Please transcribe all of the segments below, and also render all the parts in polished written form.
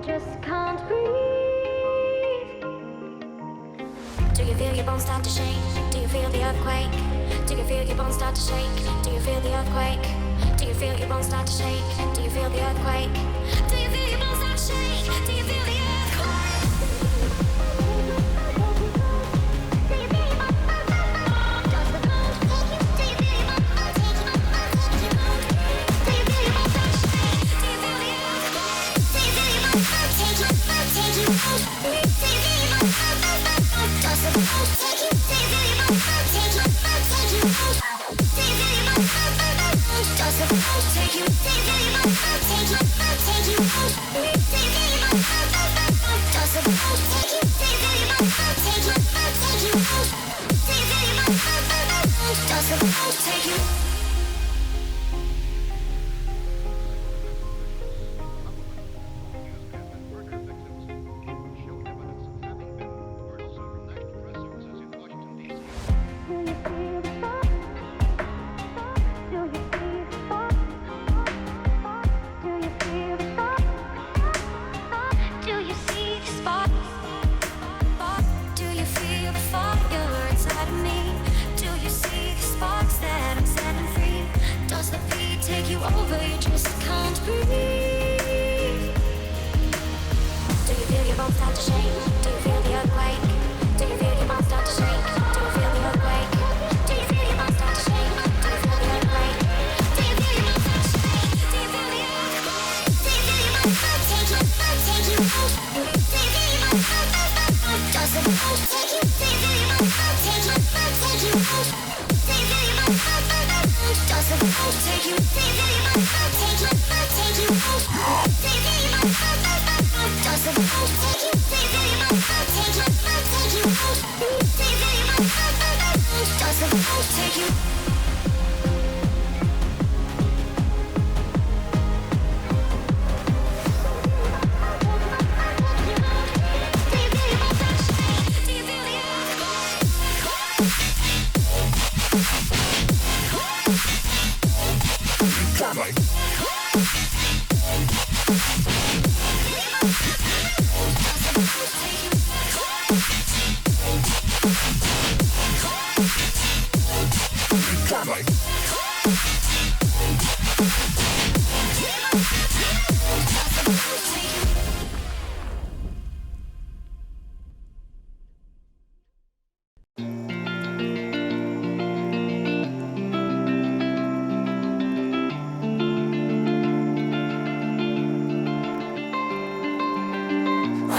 just can't breathe. Do you feel your bones start to shake? Do you feel the earthquake? Do you feel your bones start to shake? Do you feel the earthquake? Do you feel your bones start to shake? Do you feel the earthquake? Do you feel your bones start to shake? Do you feel the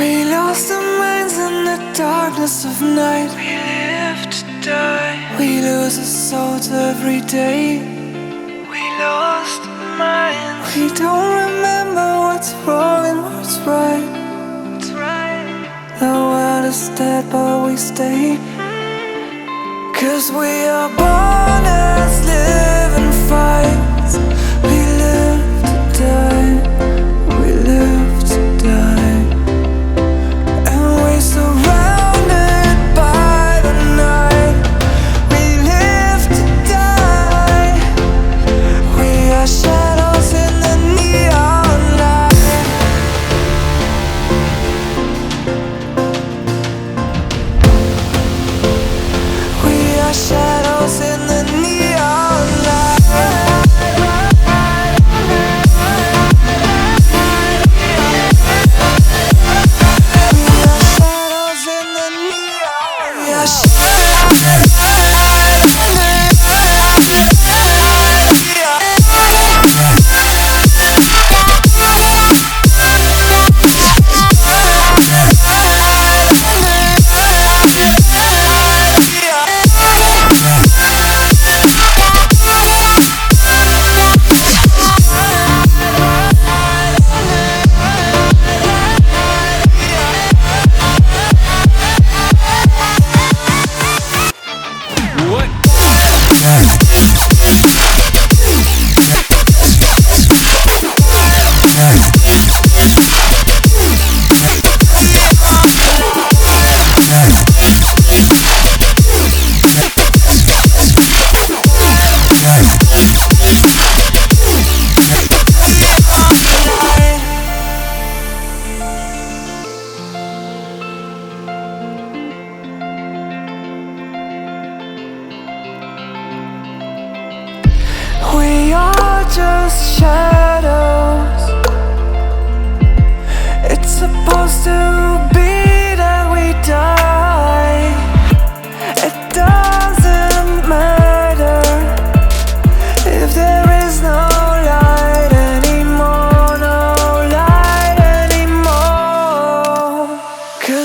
We lost our minds in the darkness of night. We live to die. We lose our souls every day. We lost our minds. We don't remember what's wrong and what's right. What's right. The world is dead but we stay. 'Cause we are born as living fights. We live to die. We live to die. Surrounded by the night, we live to die. We are shadows in the neon light. We are shadows in the neon light.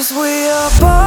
'Cause we are born